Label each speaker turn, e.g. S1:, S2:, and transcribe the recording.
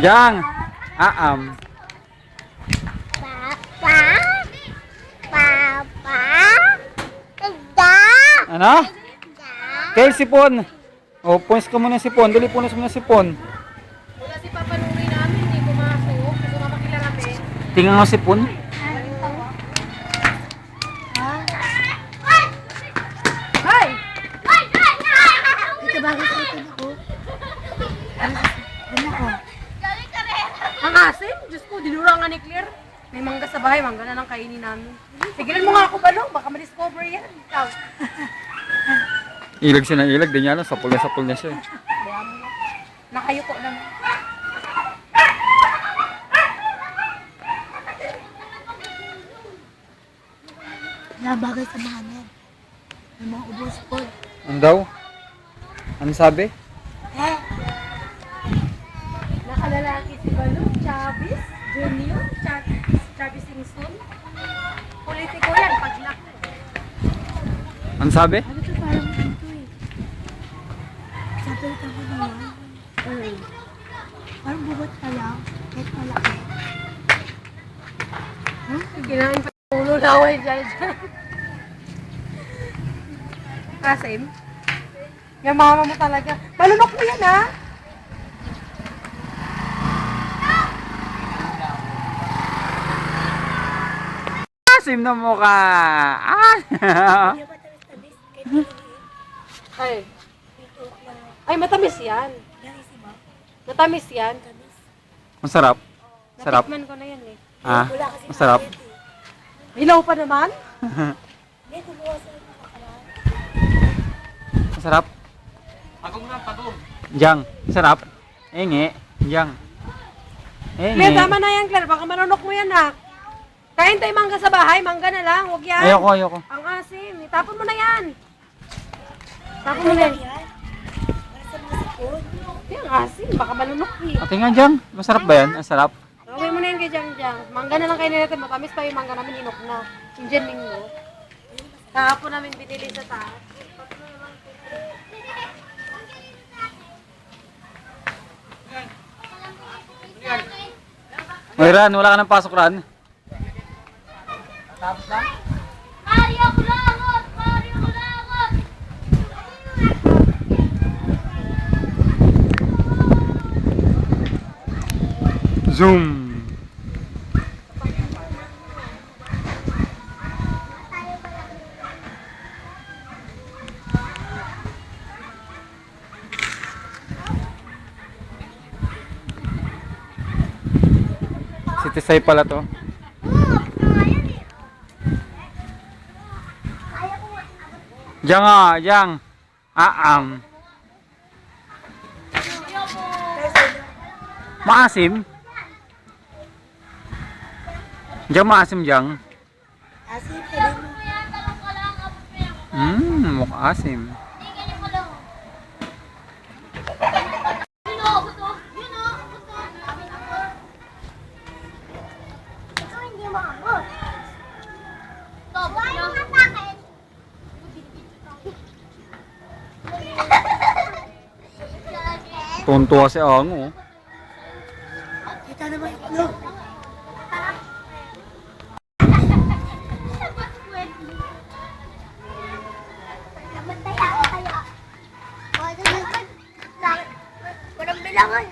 S1: Yang. Aam.
S2: Papa. Papa. Da.
S1: Ano?
S2: Da.
S1: Kay sipon. O, punis ka muna sipon. Dali, punis mo na sipon.
S3: Wala si Papa Nuri namin, hindi pumasok. Kasi mamakila kami.
S1: Tingnan mo sipon.
S3: Hay!
S2: Ito bakit ito ako? Ano ko?
S3: Ang asim? Diyos ko, dinura nga ni Claire. May mangga sa bahay, mangga na lang kainin namin. Sigilan mo nga ako balong, baka ma-discover yan. Ikaw.
S1: Ilag siya ng ilag. Di niya alam. Sapul na siya.
S3: Bayan mo na. Nakayuko naman.
S2: Nabagay sa mga men. May mga ubos po.
S1: Ano daw? Ano sabi?
S3: Nakalalaki si Balong, Chavez, Junior, Chavez Singson. Politiko yan, paglaki.
S1: Ano sabi?
S2: Ano ito parang ito eh. Sabi ito ko naman. Parang bubot ka lang. Kahit malaki.
S3: Kinain pa yung ulo laway dyan. Asim? Yung mama mo talaga. Malunok mo yan, ha?
S1: Asim na mukha. Ah!
S2: Hindi ba tamis-tamis? Kahit maliit.
S3: Ay.
S2: Ito lang.
S3: Ay, matamis yan.
S2: Dahil si Ma.
S3: Matamis yan.
S2: Tamis.
S1: Masarap. Sarap.
S3: Natikman ko na yan eh.
S1: Ah,
S2: Wala kasi
S1: masarap.
S2: maliit eh.
S3: Hilaw pa naman?
S2: Hindi, kumuha sa makakaraan.
S1: Masarap. Jang, sarap. Enge, Jang.
S3: Claire,
S1: Enge.
S3: tama na yan, Claire. Baka malunok mo yan, ha? Kain tayo mangga sa bahay. Mangga na lang. Huwag yan.
S1: Ayoko.
S3: Ang asim. Itapon mo na yan. Tapon mo na yan.
S2: Yan. Para sa mga sipon.
S3: Yan, asim. Baka malunok eh.
S1: Ate nga, Jang. Masarap ba yan? Ang sarap.
S3: Gawin mo na yan kay Jang Jang. Mangga na lang kayo natin. Matamis pa yung mangga namin. Inok na. Indian Minggo. Kahapon namin binili sa taas.
S1: Oy, Ran, wala ka ng pasok, Ran.
S2: Mario Kulawot! Mario Kulawot!
S1: Zoom. Si Tisay pala to. Jang ah, Jang. Aam. Maasim. Jang maasim, Jang.
S2: Asin, pwede mo.
S1: Mukha asim.
S2: Ito hindi maabot. Why mo sa akin?
S1: Tuntua si Ango.
S2: Kita naman itlog. Namatay ako kaya. Walang bilangan eh.